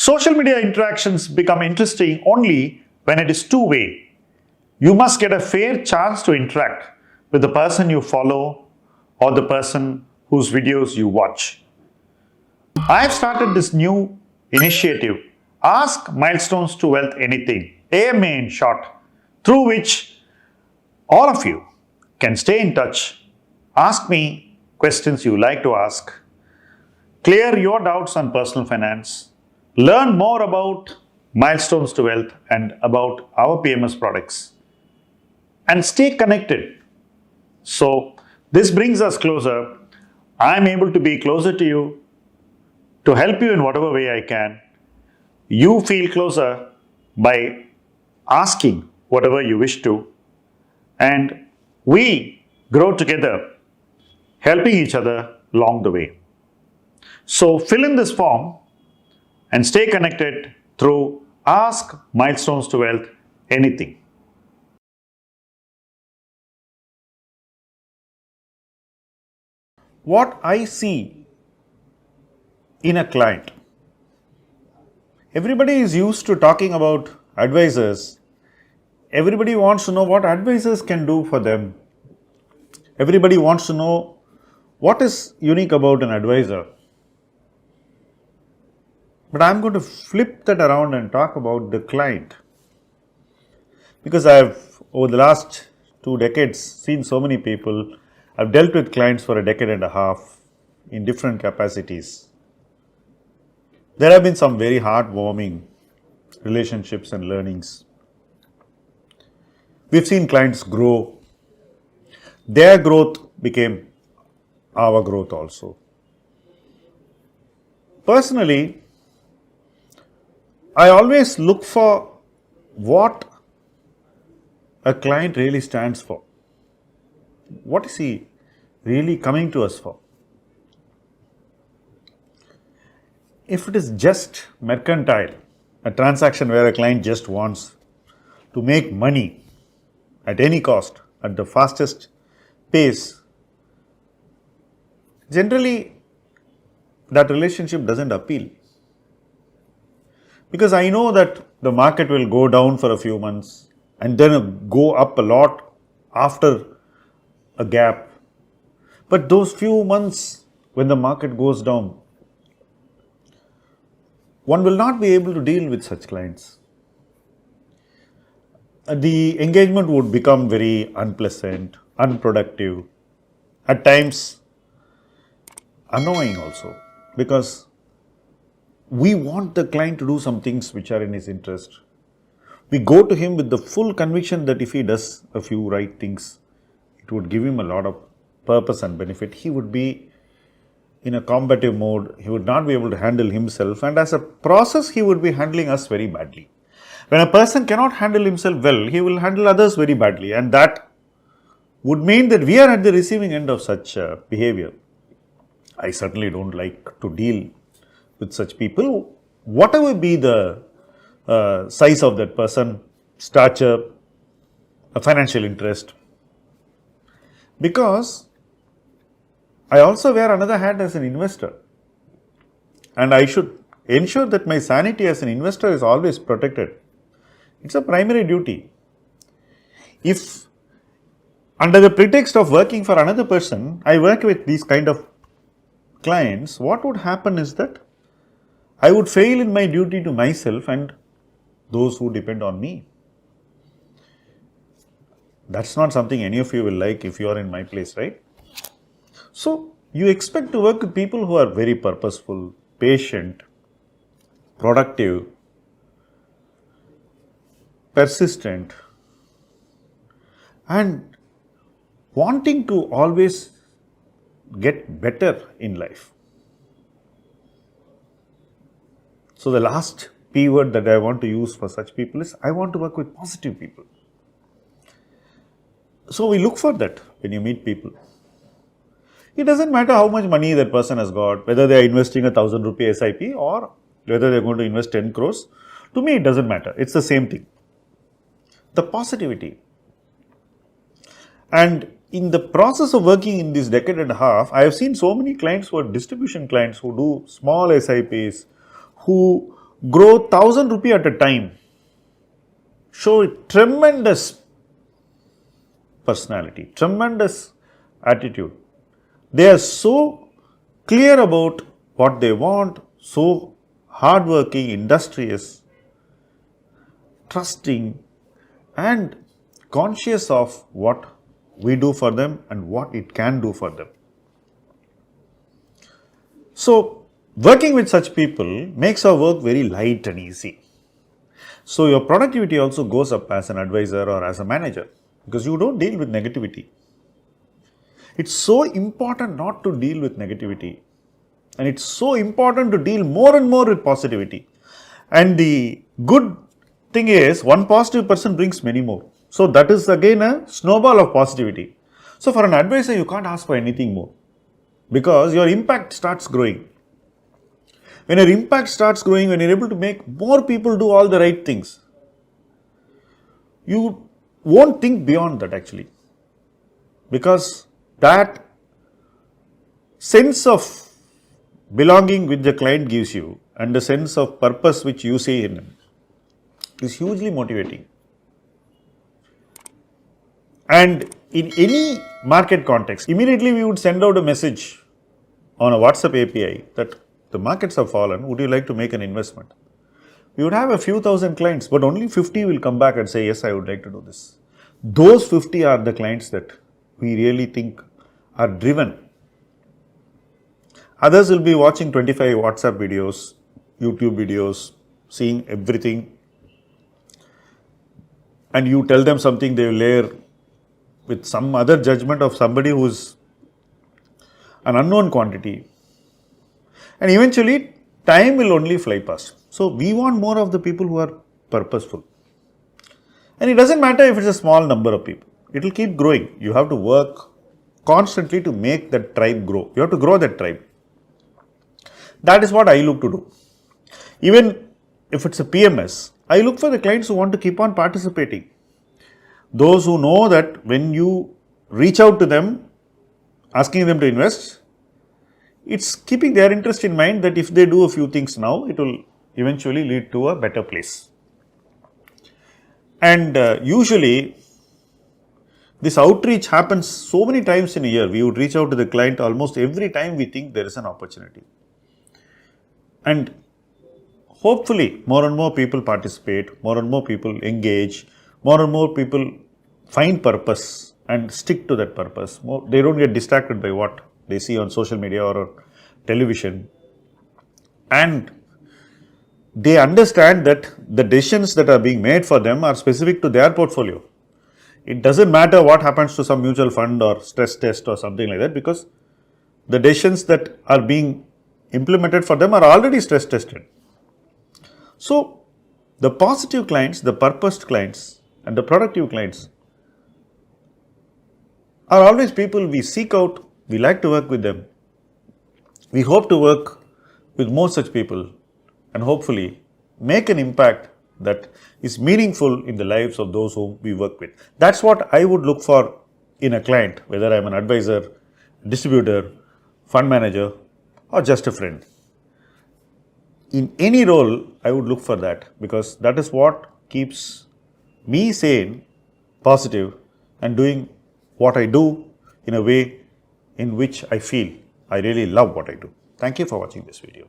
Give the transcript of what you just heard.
Social media interactions become interesting only when it is two-way. You must get a fair chance to interact with the person you follow or the person whose videos you watch. I have started this new initiative, Ask Milestones to Wealth Anything, AMA in short, through which all of you can stay in touch, ask me questions you like to ask, clear your doubts on personal finance, learn more about Milestones to Wealth and about our PMS products, and stay connected. So, this brings us closer. I'm able to be closer to you, to help you in whatever way I can. You feel closer by asking whatever you wish to, and we grow together, helping each other along the way. So fill in this form and stay connected through Ask Milestones to Wealth Anything. What I see in a client, everybody is used to talking about advisors. Everybody wants to know what advisors can do for them. Everybody wants to know what is unique about an advisor. But I'm going to flip that around and talk about the client. Because I've, over the last 2 decades, seen so many people. I've dealt with clients for a decade and a half in different capacities. There have been some very heartwarming relationships and learnings. We've seen clients grow. Their growth became our growth also. Personally, I always look for what a client really stands for. What is he really coming to us for? If it is just mercantile, a transaction where a client just wants to make money at any cost, at the fastest pace, generally that relationship doesn't appeal. Because I know that the market will go down for a few months and then go up a lot after a gap. But those few months when the market goes down, one will not be able to deal with such clients. The engagement would become very unpleasant, unproductive, at times annoying also, because we want the client to do some things which are in his interest. We go to him with the full conviction that if he does a few right things, it would give him a lot of purpose and benefit. He would be in a combative mode. He would not be able to handle himself, and as a process, he would be handling us very badly. When a person cannot handle himself well, he will handle others very badly, and that would mean that we are at the receiving end of such behavior. I certainly don't like to deal with such people, whatever be the size of that person, stature, a financial interest. Because I also wear another hat as an investor, and I should ensure that my sanity as an investor is always protected. It's a primary duty. If under the pretext of working for another person, I work with these kind of clients, what would happen is that I would fail in my duty to myself and those who depend on me. That's not something any of you will like if you are in my place, right? So, you expect to work with people who are very purposeful, patient, productive, persistent, and wanting to always get better in life. So, the last P word that I want to use for such people is I want to work with positive people. So, we look for that when you meet people. It doesn't matter how much money that person has got, whether they are investing a 1,000 rupee SIP or whether they are going to invest 10 crores. To me, it doesn't matter. It's the same thing. The positivity. And in the process of working in this decade and a half, I have seen so many clients who are distribution clients who do small SIPs, who grow 1,000 rupee at a time, show tremendous personality, tremendous attitude. They are so clear about what they want, so hardworking, industrious, trusting, and conscious of what we do for them and what it can do for them. So, working with such people makes our work very light and easy. So, your productivity also goes up as an advisor or as a manager because you don't deal with negativity. It's so important not to deal with negativity, and it's so important to deal more and more with positivity. And the good thing is, one positive person brings many more. So, that is again a snowball of positivity. So, for an advisor, you can't ask for anything more because your impact starts growing. When your impact starts growing, when you're able to make more people do all the right things, you won't think beyond that actually, because that sense of belonging which the client gives you and the sense of purpose which you see in him is hugely motivating. And in any market context, immediately we would send out a message on a WhatsApp API that the markets have fallen, would you like to make an investment? We would have a few thousand clients, but only 50 will come back and say, yes, I would like to do this. Those 50 are the clients that we really think are driven. Others will be watching 25 WhatsApp videos, YouTube videos, seeing everything, and you tell them something, they will layer with some other judgment of somebody who is an unknown quantity. And eventually, time will only fly past. So, we want more of the people who are purposeful. And it doesn't matter if it's a small number of people, it will keep growing. You have to work constantly to make that tribe grow. You have to grow that tribe. That is what I look to do. Even if it's a PMS, I look for the clients who want to keep on participating. Those who know that when you reach out to them, asking them to invest, it's keeping their interest in mind that if they do a few things now, it will eventually lead to a better place. And usually, this outreach happens so many times in a year. We would reach out to the client almost every time we think there is an opportunity. And hopefully, more and more people participate, more and more people engage, more and more people find purpose and stick to that purpose. They don't get distracted by what they see on social media or television. And they understand that the decisions that are being made for them are specific to their portfolio. It doesn't matter what happens to some mutual fund or stress test or something like that, because the decisions that are being implemented for them are already stress tested. So, the positive clients, the purposed clients, and the productive clients are always people we seek out, we like to work with them. We hope to work with more such people and hopefully make an impact that is meaningful in the lives of those whom we work with. That's what I would look for in a client, whether I'm an advisor, distributor, fund manager, or just a friend. In any role, I would look for that because that is what keeps me sane, positive, and doing what I do in a way in which I feel I really love what I do. Thank you for watching this video.